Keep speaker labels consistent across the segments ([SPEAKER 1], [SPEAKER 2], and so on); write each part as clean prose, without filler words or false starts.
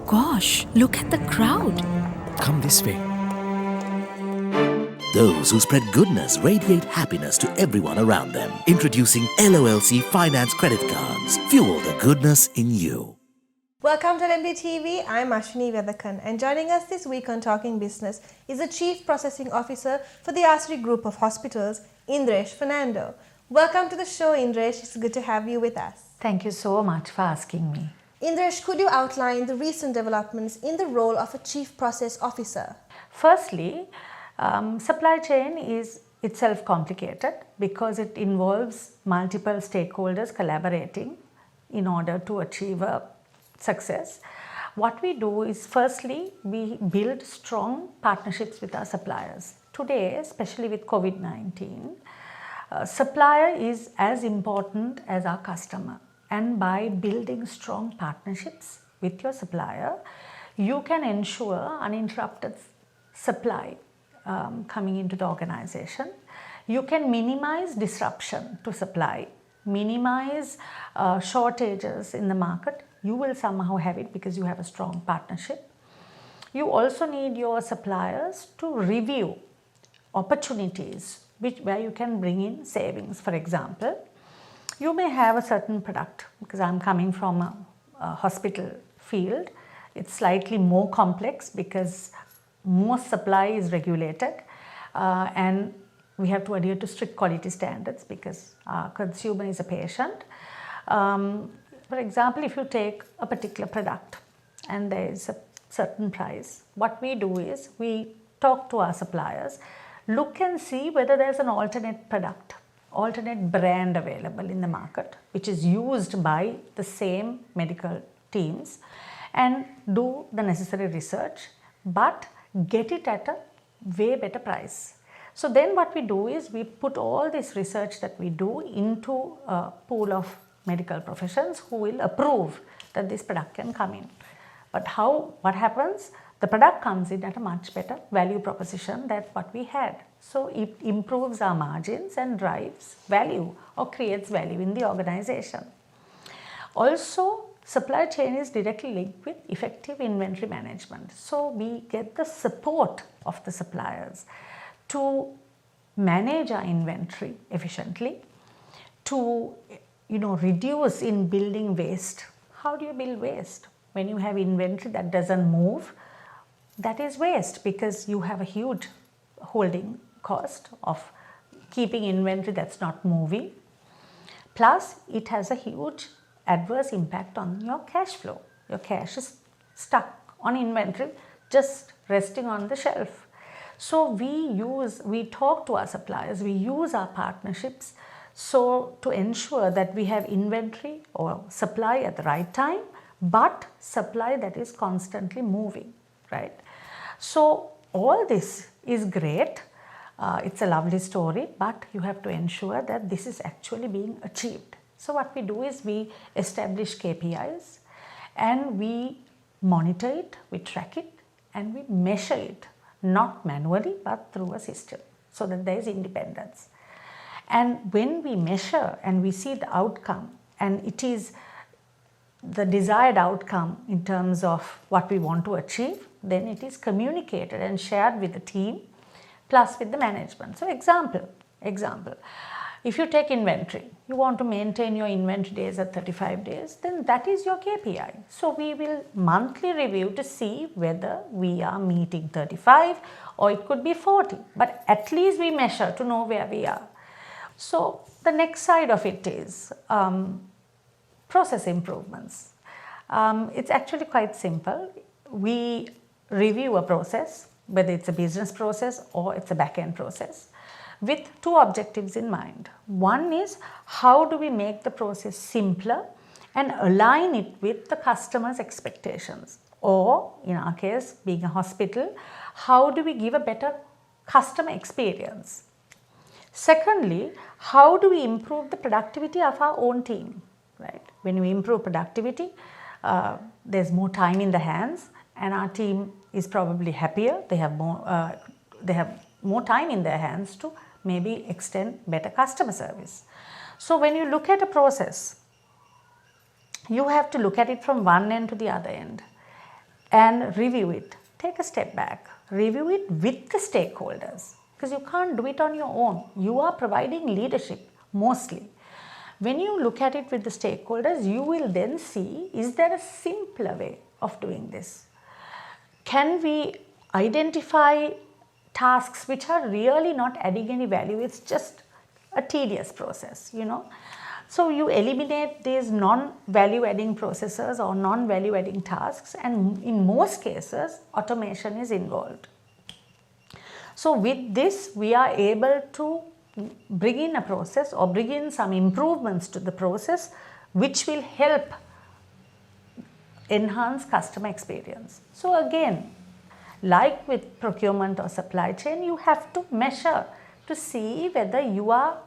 [SPEAKER 1] gosh, look at the crowd.
[SPEAKER 2] Come this way.
[SPEAKER 3] Those who spread goodness radiate happiness to everyone around them. Introducing LOLC Finance Credit Cards. Fuel the goodness in you.
[SPEAKER 4] Welcome to LMDtv. I'm Ashwini Vethakan, and joining us this week on Talking Business is the Chief Processing Officer for the Asiri Group of Hospitals, Indresh Fernando. Welcome to the show, Indresh. It's good to have you with us.
[SPEAKER 5] Thank you so much for asking me.
[SPEAKER 4] Indresh, could you outline the recent developments in the role of a Chief Process Officer?
[SPEAKER 5] Firstly, supply chain is itself complicated because it involves multiple stakeholders collaborating in order to achieve a success. What we do is, firstly, we build strong partnerships with our suppliers. Today, especially with COVID-19, supplier is as important as our customer. And by building strong partnerships with your supplier, you can ensure uninterrupted supply coming into the organization. You can minimize disruption to supply, minimize shortages in the market. You will somehow have it because you have a strong partnership. You also need your suppliers to review opportunities where you can bring in savings. For example, you may have a certain product, because I'm coming from a hospital field. It's slightly more complex because most supply is regulated and we have to adhere to strict quality standards because our consumer is a patient. For example, if you take a particular product and there is a certain price, what we do is we talk to our suppliers, look and see whether there's an alternate product, alternate brand available in the market which is used by the same medical teams, and do the necessary research but get it at a way better price. So then what we do is we put all this research that we do into a pool of medical professions who will approve that this product can come in. But what happens? The product comes in at a much better value proposition than what we had. So it improves our margins and drives value or creates value in the organization. Also, supply chain is directly linked with effective inventory management. So we get the support of the suppliers to manage our inventory efficiently, to reduce in building waste. How do you build waste? When you have inventory that doesn't move, that is waste because you have a huge holding cost of keeping inventory that's not moving. Plus, it has a huge adverse impact on your cash flow. Your cash is stuck on inventory, just resting on the shelf. So we talk to our suppliers, we use our partnerships to ensure that we have inventory or supply at the right time, but supply that is constantly moving, right? So all this is great. It's a lovely story, but you have to ensure that this is actually being achieved. So what we do is we establish KPIs and we monitor it, we track it, and we measure it, not manually, but through a system so that there is independence. And when we measure and we see the outcome, and it is the desired outcome in terms of what we want to achieve, then it is communicated and shared with the team plus with the management. So example, if you take inventory, you want to maintain your inventory days at 35 days, then that is your KPI. So we will monthly review to see whether we are meeting 35 or it could be 40, but at least we measure to know where we are. So the next side of it is process improvements. It's actually quite simple. We review a process, whether it's a business process or it's a back-end process, with two objectives in mind. One is, how do we make the process simpler and align it with the customer's expectations? Or in our case, being a hospital, how do we give a better customer experience? Secondly, how do we improve the productivity of our own team, right? When we improve productivity, there's more time in the hands and our team is probably happier. They have more time in their hands to maybe extend better customer service. So when you look at a process, you have to look at it from one end to the other end. and review it. Take a step back, review it with the stakeholders, because you can't do it on your own. You are providing leadership mostly. When you look at it with the stakeholders, you will then see, is there a simpler way of doing this? Can we identify tasks which are really not adding any value? It's just a tedious process, So you eliminate these non-value adding processes or non-value adding tasks, and in most cases, automation is involved. So with this, we are able to bring in a process or bring in some improvements to the process which will help enhance customer experience. So again, like with procurement or supply chain, you have to measure to see whether you are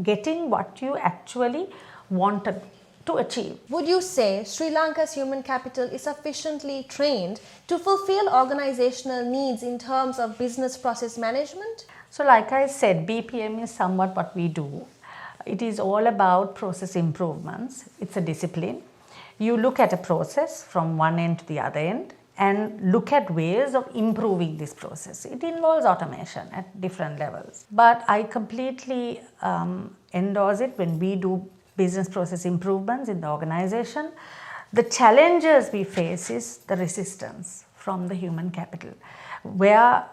[SPEAKER 5] getting what you actually wanted to achieve.
[SPEAKER 4] Would you say Sri Lanka's human capital is sufficiently trained to fulfill organizational needs in terms of business process management?
[SPEAKER 5] So like I said, BPM is somewhat what we do. It is all about process improvements. It's a discipline. You look at a process from one end to the other end and look at ways of improving this process. It involves automation at different levels. But I completely endorse it when we do business process improvements in the organization. The challenges we face is the resistance from the human capital, where,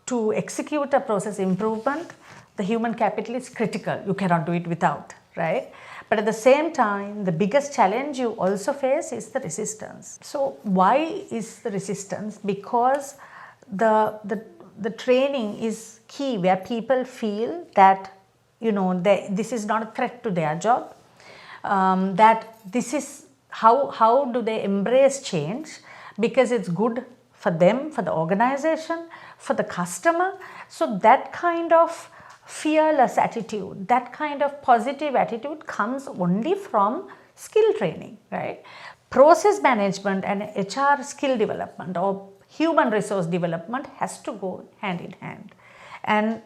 [SPEAKER 5] to execute a process improvement, the human capital is critical. You cannot do it without, right? But at the same time, the biggest challenge you also face is the resistance. So why is the resistance? Because the training is key, where people feel that this is not a threat to their job, that this is how do they embrace change, because it's good for them, for the organization, for the customer. So that kind of fearless attitude, that kind of positive attitude comes only from skill training, right? Process management and HR skill development or human resource development has to go hand in hand. And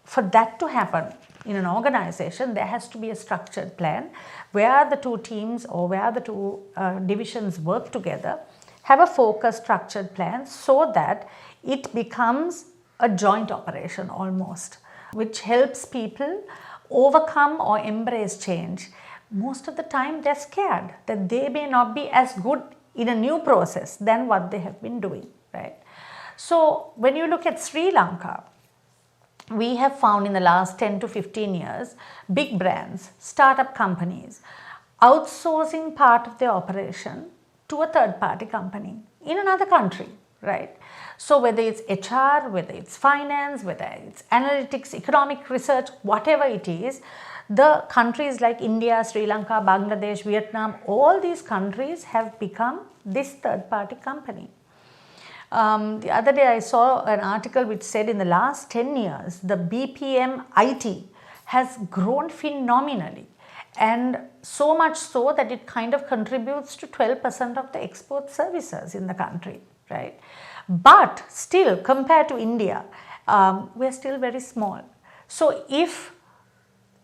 [SPEAKER 5] for that to happen in an organization, there has to be a structured plan where the two teams or where the two divisions work together, have a focused structured plan so that it becomes a joint operation almost, which helps people overcome or embrace change. Most of the time they're scared that they may not be as good in a new process than what they have been doing, right? So when you look at Sri Lanka, we have found in the last 10 to 15 years, big brands, startup companies, outsourcing part of their operation to a third-party company in another country, right? So whether it's HR, whether it's finance, whether it's analytics, economic research, whatever it is, the countries like India, Sri Lanka, Bangladesh, Vietnam, all these countries have become this third-party company. The other day I saw an article which said in the last 10 years, the BPM IT has grown phenomenally, and so much so that it kind of contributes to 12% of the export services in the country, right? But still, compared to India, we are still very small. So if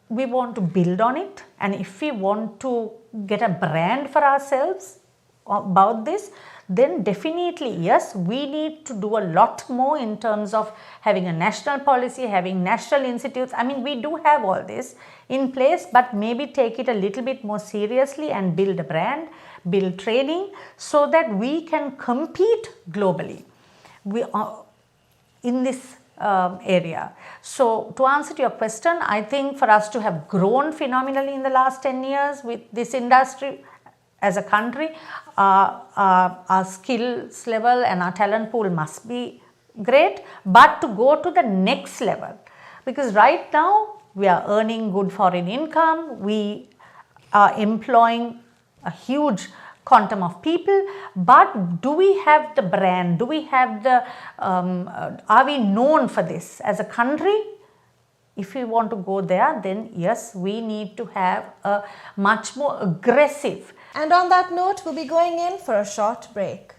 [SPEAKER 5] we want to build on it, and if we want to get a brand for ourselves about this, then definitely, yes, we need to do a lot more in terms of having a national policy, having national institutes. I mean, we do have all this in place, but maybe take it a little bit more seriously and build a brand, build training so that we can compete globally in this area. So to answer to your question, I think for us to have grown phenomenally in the last 10 years with this industry as a country, our skills level and our talent pool must be great, but to go to the next level, because right now we are earning good foreign income, we are employing a huge quantum of people, but do we have the brand, do we have the, are we known for this as a country? If we want to go there, then yes, we need to have a much more aggressive.
[SPEAKER 4] And on that note, we'll be going in for a short break.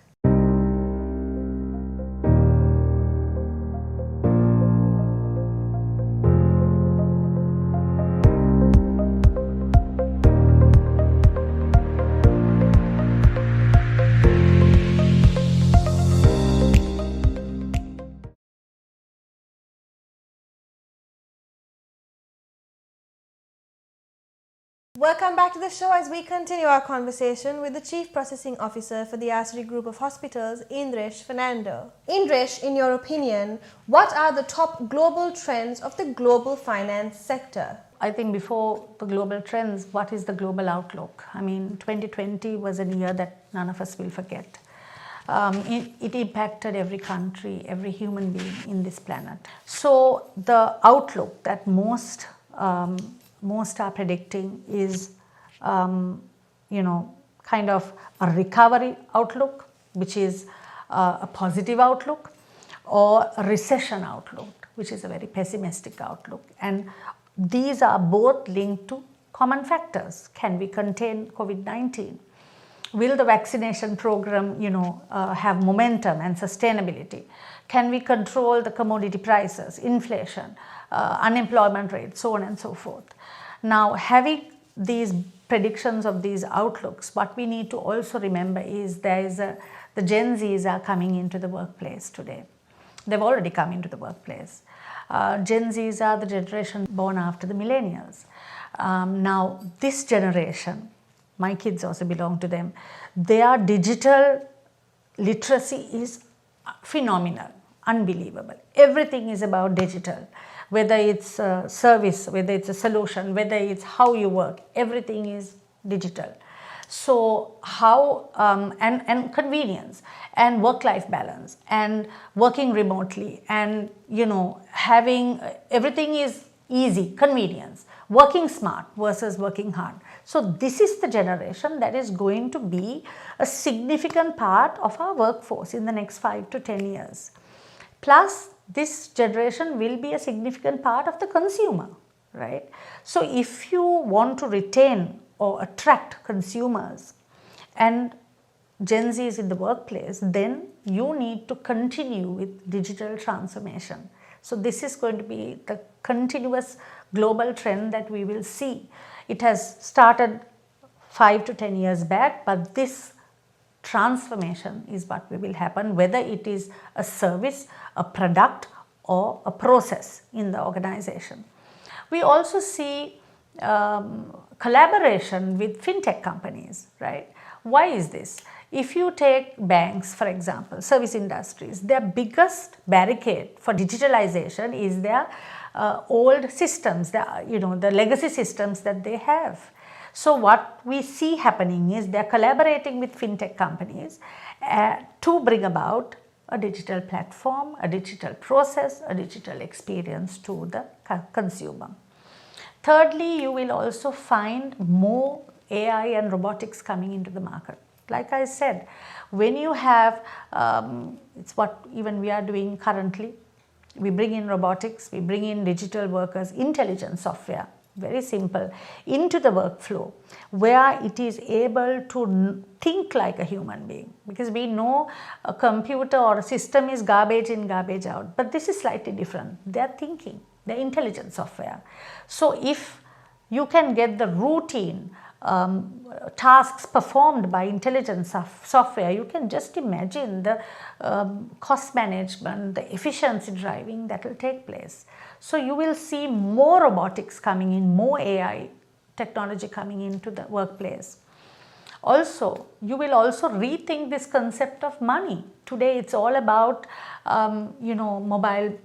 [SPEAKER 4] Welcome back to the show as we continue our conversation with the Chief Processing Officer for the Asiri Group of Hospitals, Indresh Fernando. Indresh, in your opinion, what are the top global trends of the global finance sector?
[SPEAKER 5] I think before the global trends, what is the global outlook? I mean, 2020 was a year that none of us will forget. It impacted every country, every human being in this planet. So the outlook that most are predicting is, kind of a recovery outlook, which is a positive outlook, or a recession outlook, which is a very pessimistic outlook. And these are both linked to common factors. Can we contain COVID-19? Will the vaccination program, have momentum and sustainability? Can we control the commodity prices, inflation, unemployment rate, so on and so forth? Now, having these predictions of these outlooks, what we need to also remember is the Gen Zs are coming into the workplace today. They've already come into the workplace. Gen Zs are the generation born after the millennials. Now, this generation, my kids also belong to them, their digital literacy is phenomenal, unbelievable. Everything is about digital, whether it's a service, whether it's a solution, whether it's how you work, everything is digital. So how, and convenience and work-life balance and working remotely and, having everything is easy, convenience, working smart versus working hard. So this is the generation that is going to be a significant part of our workforce in the next 5 to 10 years. Plus, this generation will be a significant part of the consumer, right? So if you want to retain or attract consumers and Gen Zs in the workplace, then you need to continue with digital transformation. So this is going to be the continuous global trend that we will see. It has started 5 to 10 years back, but this transformation is what will happen, whether it is a service, a product, or a process in the organization. We also see collaboration with fintech companies, right? Why is this? If you take banks, for example, service industries, their biggest barricade for digitalization is their old systems, the legacy systems that they have. So what we see happening is they're collaborating with fintech companies to bring about a digital platform, a digital process, a digital experience to the consumer. Thirdly, you will also find more AI and robotics coming into the market. Like I said, when you have, it's what even we are doing currently, we bring in robotics, we bring in digital workers, intelligent software, very simple, into the workflow where it is able to think like a human being. Because we know a computer or a system is garbage in, garbage out, but this is slightly different. They're thinking, they're intelligent software. So if you can get the routine tasks performed by intelligent software, you can just imagine the cost management, the efficiency driving that will take place. So you will see more robotics coming in, more AI technology coming into the workplace. Also, you will also rethink this concept of money. Today it's all about mobile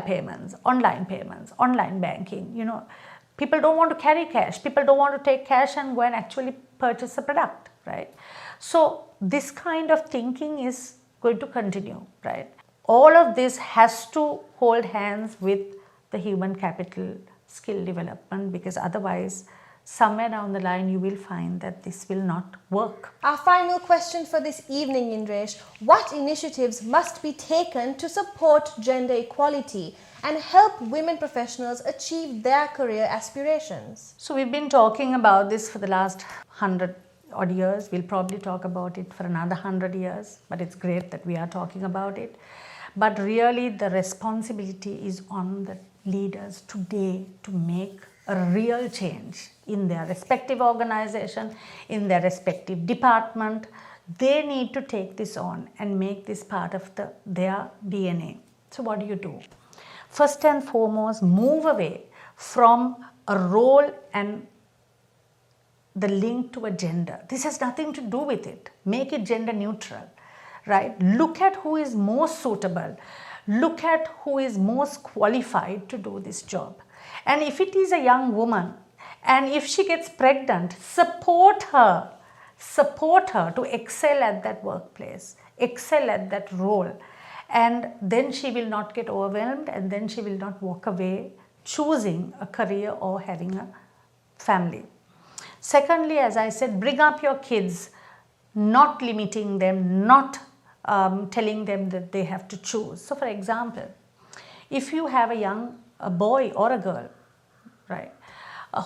[SPEAKER 5] payments, online banking, People don't want to carry cash. People don't want to take cash and go and actually purchase a product, right? So this kind of thinking is going to continue, right? All of this has to hold hands with the human capital skill development, because otherwise somewhere down the line you will find that this will not work.
[SPEAKER 4] Our final question for this evening, Indresh: what initiatives must be taken to support gender equality and help women professionals achieve their career aspirations?
[SPEAKER 5] So we've been talking about this for the last 100 odd years. We'll probably talk about it for another 100 years, but it's great that we are talking about it. But really the responsibility is on the leaders today to make a real change in their respective organization, in their respective department. They need to take this on and make this part of their DNA. So what do? First and foremost, move away from a role and the link to a gender. This has nothing to do with it. Make it gender neutral, right? Look at who is most suitable. Look at who is most qualified to do this job. And if it is a young woman, and if she gets pregnant, support her to excel at that workplace, excel at that role. And then she will not get overwhelmed, and then she will not walk away choosing a career or having a family. Secondly, as I said, bring up your kids, not limiting them, not telling them that they have to choose. So for example, if you have a boy or a girl, right,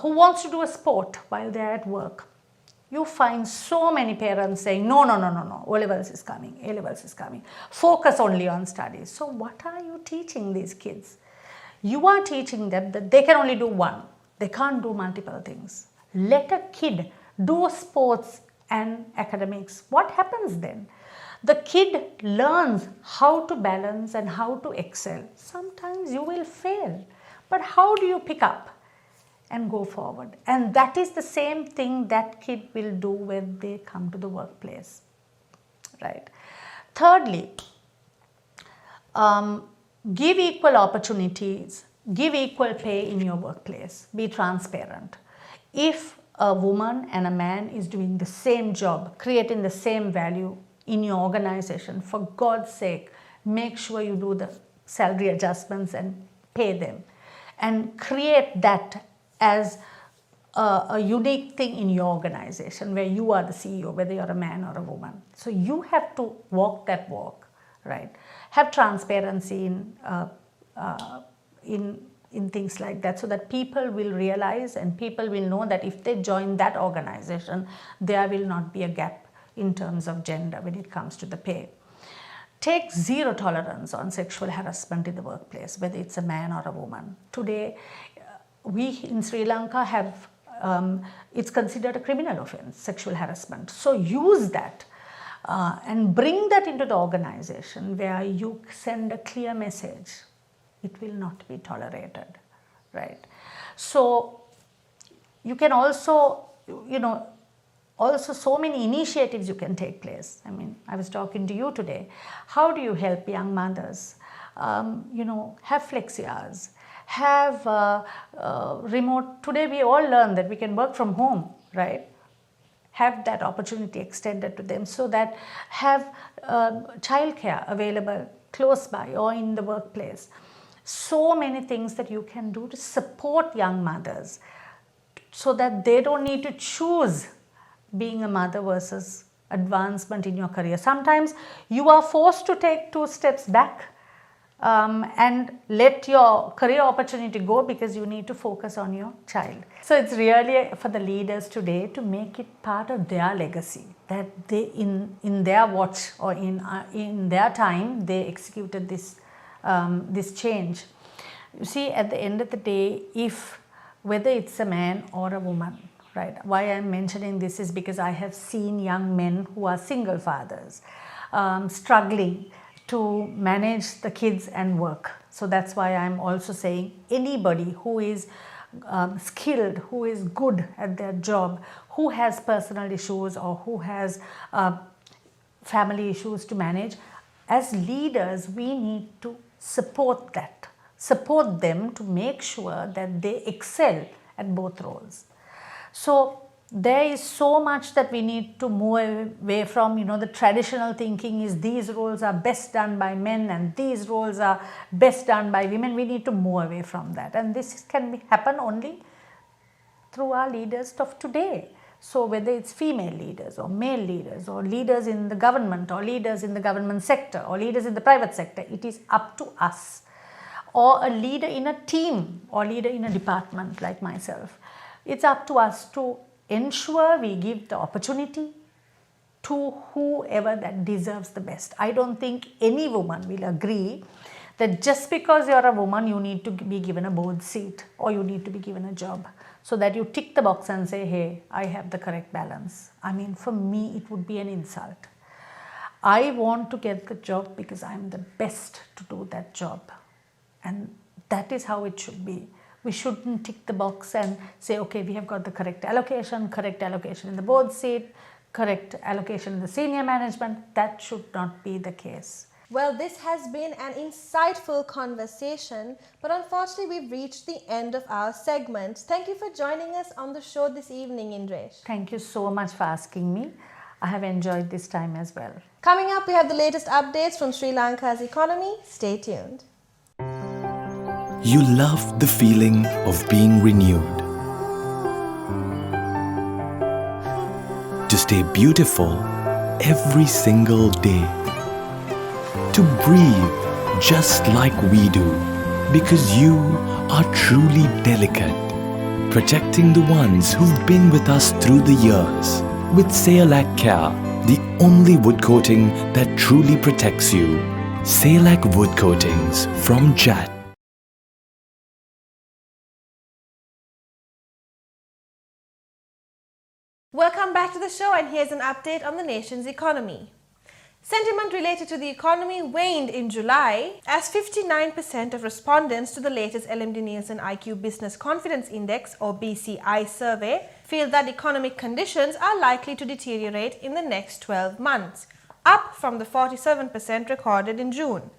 [SPEAKER 5] who wants to do a sport while they are at work, you find so many parents saying, no, O-levels is coming, A-levels is coming, focus only on studies. So what are you teaching these kids? You are teaching them that they can only do one, they can't do multiple things. Let a kid do sports and academics. What happens then? The kid learns how to balance and how to excel. Sometimes you will fail, but how do you pick up and go forward? And that is the same thing that kid will do when they come to the workplace, right? Thirdly, give equal opportunities, give equal pay in your workplace, be transparent. If a woman and a man is doing the same job, creating the same value in your organization, for God's sake, make sure you do the salary adjustments and pay them, and create that as a unique thing in your organization where you are the CEO, whether you're a man or a woman. So you have to walk that walk, right? Have transparency in things like that, so that people will realize and people will know that if they join that organization, there will not be a gap in terms of gender when it comes to the pay. Take zero tolerance on sexual harassment in the workplace, whether it's a man or a woman. Today, we in Sri Lanka have, it's considered a criminal offense, sexual harassment. So use that and bring that into the organization where you send a clear message. It will not be tolerated, right? So you can also, also so many initiatives you can take place. I mean, I was talking to you today. How do you help young mothers? Have flexi hours, have remote. Today we all learn that we can work from home, right? Have that opportunity extended to them, so that have childcare available close by or in the workplace. So many things that you can do to support young mothers so that they don't need to choose being a mother versus advancement in your career. Sometimes you are forced to take 2 steps back and let your career opportunity go because you need to focus on your child. So it's really for the leaders today to make it part of their legacy, that they in their watch or in their time they executed this change. You see, at the end of the day, whether it's a man or a woman, right? Why I'm mentioning this is because I have seen young men who are single fathers struggling to manage the kids and work. So that's why I'm also saying anybody who is skilled, who is good at their job, who has personal issues or who has family issues to manage, as leaders we need to support them to make sure that they excel at both roles. So there is so much that we need to move away from. The traditional thinking is these roles are best done by men and these roles are best done by women. We need to move away from that, and this can happen only through our leaders of today. So whether it's female leaders or male leaders or leaders in the government or leaders in the government sector or leaders in the private sector, it is up to us, or a leader in a team or leader in a department like myself. It's up to us to ensure we give the opportunity to whoever that deserves the best. I don't think any woman will agree that just because you're a woman you need to be given a board seat or you need to be given a job so that you tick the box and say, hey, I have the correct balance. I mean, for me it would be an insult. I want to get the job because I'm the best to do that job, and that is how it should be. We shouldn't tick the box and say, okay, we have got the correct allocation in the board seat, correct allocation in the senior management. That should not be the case.
[SPEAKER 4] Well, this has been an insightful conversation, but unfortunately we've reached the end of our segment. Thank you for joining us on the show this evening, Indresh.
[SPEAKER 5] Thank you so much for asking me. I have enjoyed this time as well.
[SPEAKER 4] Coming up, we have the latest updates from Sri Lanka's economy. Stay tuned.
[SPEAKER 2] You love the feeling of being renewed. To stay beautiful every single day. To breathe just like we do, because you are truly delicate, protecting the ones who've been with us through the years. With Sayalac Care, the only wood coating that truly protects you. Sayalac Wood Coatings from JAT.
[SPEAKER 4] Welcome back to the show, and here's an update on the nation's economy. Sentiment related to the economy waned in July as 59% of respondents to the latest LMD Nielsen IQ Business Confidence Index or BCI survey feel that economic conditions are likely to deteriorate in the next 12 months, up from the 47% recorded in June.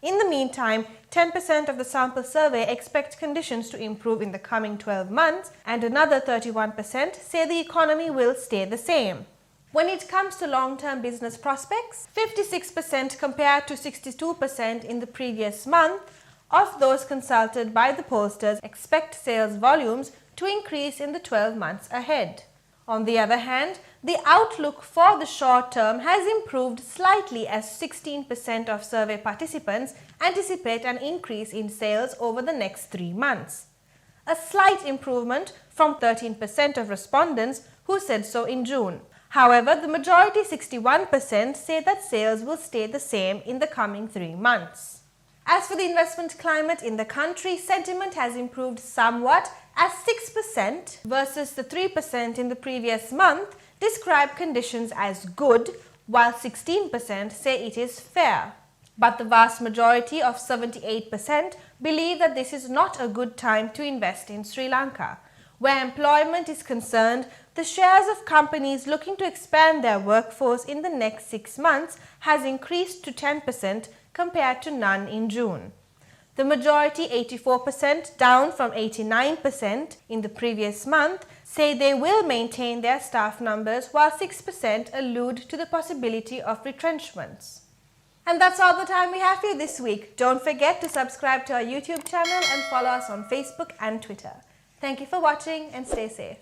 [SPEAKER 4] In the meantime, 10% of the sample survey expect conditions to improve in the coming 12 months, and another 31% say the economy will stay the same. When it comes to long-term business prospects, 56% compared to 62% in the previous month of those consulted by the pollsters expect sales volumes to increase in the 12 months ahead. On the other hand, the outlook for the short term has improved slightly as 16% of survey participants anticipate an increase in sales over the next 3 months. A slight improvement from 13% of respondents who said so in June. However, the majority, 61%, say that sales will stay the same in the coming 3 months. As for the investment climate in the country, sentiment has improved somewhat as 6% versus the 3% in the previous month describe conditions as good, while 16% say it is fair. But the vast majority of 78% believe that this is not a good time to invest in Sri Lanka. Where employment is concerned, the shares of companies looking to expand their workforce in the next 6 months has increased to 10% compared to none in June. The majority, 84%, down from 89% in the previous month, say they will maintain their staff numbers, while 6% allude to the possibility of retrenchments. And that's all the time we have for you this week. Don't forget to subscribe to our YouTube channel and follow us on Facebook and Twitter. Thank you for watching and stay safe.